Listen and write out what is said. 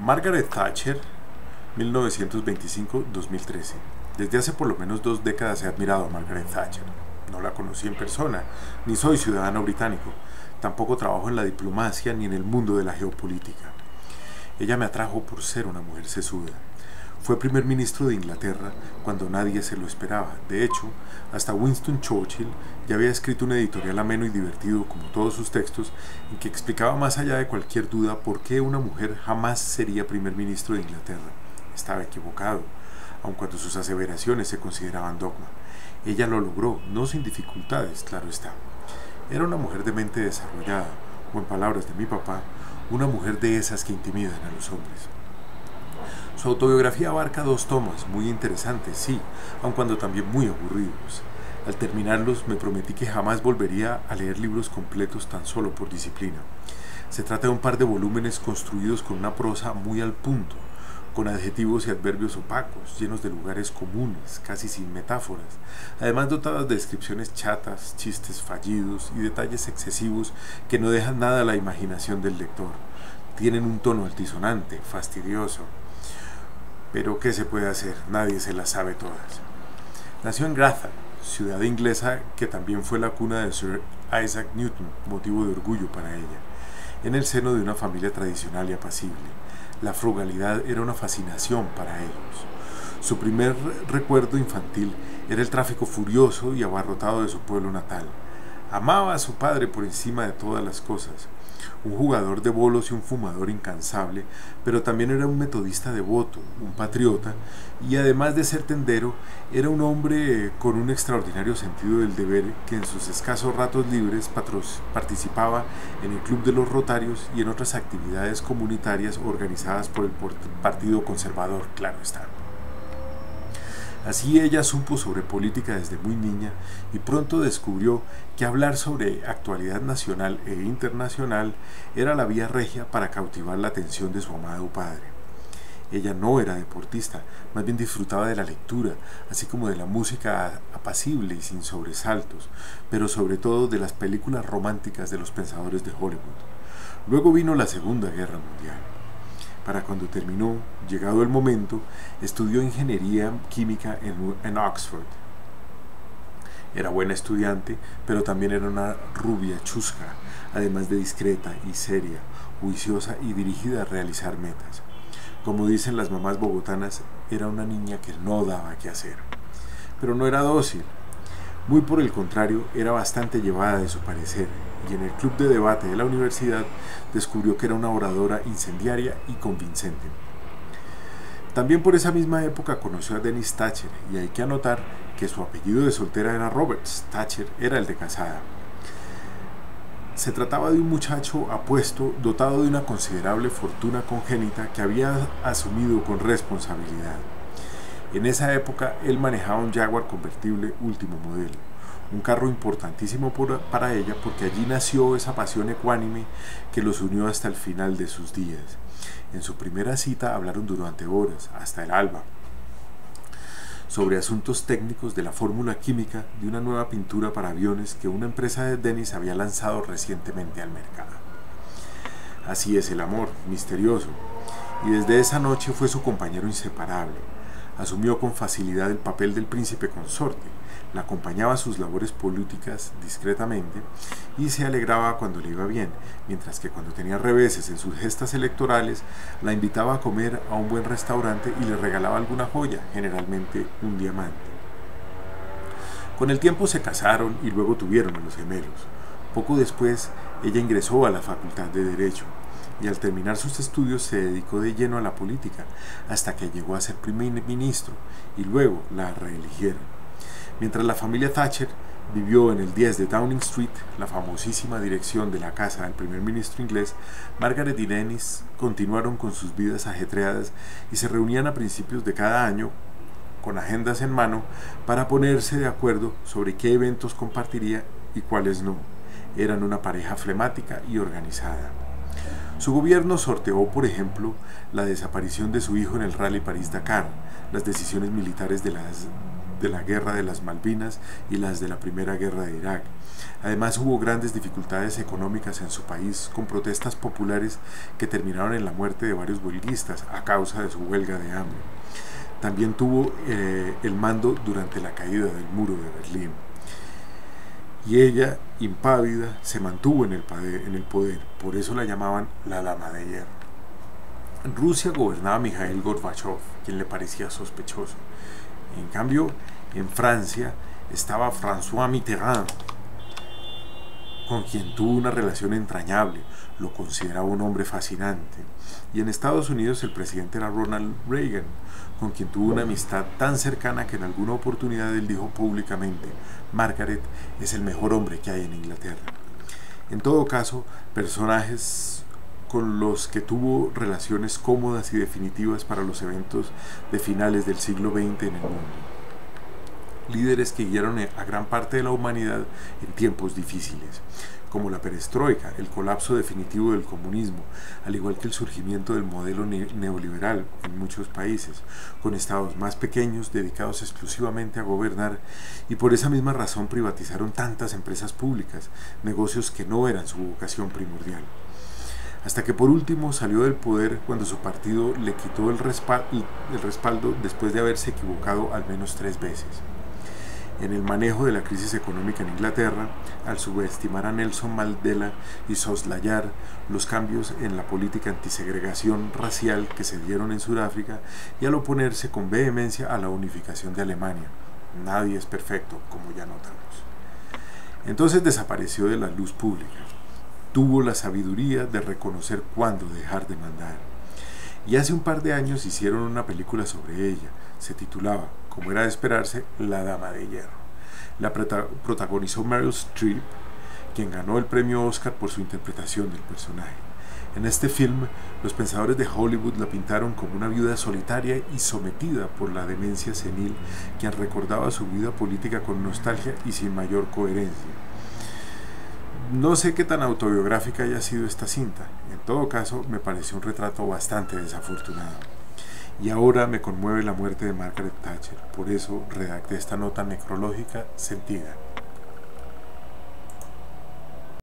Margaret Thatcher, 1925-2013. Desde hace por lo menos 2 décadas he admirado a Margaret Thatcher. No la conocí en persona, ni soy ciudadano británico. Tampoco trabajo en la diplomacia ni en el mundo de la geopolítica. Ella me atrajo por ser una mujer sesuda. Fue primer ministro de Inglaterra cuando nadie se lo esperaba. De hecho, hasta Winston Churchill ya había escrito un editorial ameno y divertido, como todos sus textos, en que explicaba más allá de cualquier duda por qué una mujer jamás sería primer ministro de Inglaterra. Estaba equivocado, aun cuando sus aseveraciones se consideraban dogma. Ella lo logró, no sin dificultades, claro está. Era una mujer de mente desarrollada, o en palabras de mi papá, una mujer de esas que intimidan a los hombres. Su autobiografía abarca 2 tomos, muy interesantes, sí, aun cuando también muy aburridos. Al terminarlos me prometí que jamás volvería a leer libros completos tan solo por disciplina. Se trata de un par de volúmenes construidos con una prosa muy al punto, con adjetivos y adverbios opacos, llenos de lugares comunes, casi sin metáforas, además dotadas de descripciones chatas, chistes fallidos y detalles excesivos que no dejan nada a la imaginación del lector. Tienen un tono altisonante, fastidioso. Pero ¿qué se puede hacer? Nadie se las sabe todas. Nació en Grantham, ciudad inglesa que también fue la cuna de Sir Isaac Newton, motivo de orgullo para ella, en el seno de una familia tradicional y apacible. La frugalidad era una fascinación para ellos. Su primer recuerdo infantil era el tráfico furioso y abarrotado de su pueblo natal. Amaba a su padre por encima de todas las cosas. Un jugador de bolos y un fumador incansable, pero también era un metodista devoto, un patriota, y además de ser tendero, era un hombre con un extraordinario sentido del deber que en sus escasos ratos libres participaba en el Club de los Rotarios y en otras actividades comunitarias organizadas por el Partido Conservador, claro está. Así ella supo sobre política desde muy niña y pronto descubrió que hablar sobre actualidad nacional e internacional era la vía regia para cautivar la atención de su amado padre. Ella no era deportista, más bien disfrutaba de la lectura, así como de la música apacible y sin sobresaltos, pero sobre todo de las películas románticas de los pensadores de Hollywood. Luego vino la Segunda Guerra Mundial. Para cuando terminó, llegado el momento, estudió ingeniería química en Oxford. Era buena estudiante, pero también era una rubia chusca, además de discreta y seria, juiciosa y dirigida a realizar metas. Como dicen las mamás bogotanas, era una niña que no daba qué hacer. Pero no era dócil. Muy por el contrario, era bastante llevada de su parecer, y en el club de debate de la universidad descubrió que era una oradora incendiaria y convincente. También por esa misma época conoció a Dennis Thatcher, y hay que anotar que su apellido de soltera era Roberts, Thatcher era el de casada. Se trataba de un muchacho apuesto, dotado de una considerable fortuna congénita que había asumido con responsabilidad. En esa época él manejaba un Jaguar convertible último modelo, un carro importantísimo para ella porque allí nació esa pasión ecuánime que los unió hasta el final de sus días. En su primera cita hablaron durante horas, hasta el alba, sobre asuntos técnicos de la fórmula química de una nueva pintura para aviones que una empresa de Dennis había lanzado recientemente al mercado. Así es el amor, misterioso, y desde esa noche fue su compañero inseparable. Asumió con facilidad el papel del príncipe consorte, la acompañaba a sus labores políticas discretamente y se alegraba cuando le iba bien, mientras que cuando tenía reveses en sus gestas electorales, la invitaba a comer a un buen restaurante y le regalaba alguna joya, generalmente un diamante. Con el tiempo se casaron y luego tuvieron a los gemelos. Poco después, ella ingresó a la Facultad de Derecho, y al terminar sus estudios se dedicó de lleno a la política, hasta que llegó a ser primer ministro y luego la reeligieron. Mientras la familia Thatcher vivió en el 10 de Downing Street, la famosísima dirección de la casa del primer ministro inglés, Margaret y Dennis continuaron con sus vidas ajetreadas y se reunían a principios de cada año con agendas en mano para ponerse de acuerdo sobre qué eventos compartiría y cuáles no. Eran una pareja flemática y organizada. Su gobierno sorteó, por ejemplo, la desaparición de su hijo en el Rally París-Dakar, las decisiones militares de de la Guerra de las Malvinas y las de la Primera Guerra de Irak. Además hubo grandes dificultades económicas en su país, con protestas populares que terminaron en la muerte de varios huelguistas a causa de su huelga de hambre. También tuvo el mando durante la caída del muro de Berlín. Y ella, impávida, se mantuvo en el poder, por eso la llamaban la Dama de Hierro. En Rusia gobernaba Mikhail Gorbachev, quien le parecía sospechoso. En cambio, en Francia estaba François Mitterrand, con quien tuvo una relación entrañable, lo consideraba un hombre fascinante. Y en Estados Unidos el presidente era Ronald Reagan, con quien tuvo una amistad tan cercana que en alguna oportunidad él dijo públicamente: Margaret es el mejor hombre que hay en Inglaterra. En todo caso, personajes con los que tuvo relaciones cómodas y definitivas para los eventos de finales del siglo XX en el mundo. Líderes que guiaron a gran parte de la humanidad en tiempos difíciles, como la perestroika, el colapso definitivo del comunismo, al igual que el surgimiento del modelo neoliberal en muchos países, con estados más pequeños dedicados exclusivamente a gobernar, y por esa misma razón privatizaron tantas empresas públicas, negocios que no eran su vocación primordial. Hasta que por último salió del poder cuando su partido le quitó el respaldo después de haberse equivocado al menos 3 veces. En el manejo de la crisis económica en Inglaterra, al subestimar a Nelson Mandela y soslayar los cambios en la política antisegregación racial que se dieron en Sudáfrica, y al oponerse con vehemencia a la unificación de Alemania. Nadie es perfecto, como ya notamos. Entonces desapareció de la luz pública. Tuvo la sabiduría de reconocer cuándo dejar de mandar. Y hace un par de años hicieron una película sobre ella. Se titulaba, como era de esperarse, La Dama de Hierro. La protagonizó Meryl Streep, quien ganó el premio Oscar por su interpretación del personaje. En este film, los pensadores de Hollywood la pintaron como una viuda solitaria y sometida por la demencia senil, quien recordaba su vida política con nostalgia y sin mayor coherencia. No sé qué tan autobiográfica haya sido esta cinta. En todo caso, me pareció un retrato bastante desafortunado. Y ahora me conmueve la muerte de Margaret Thatcher. Por eso redacté esta nota necrológica sentida.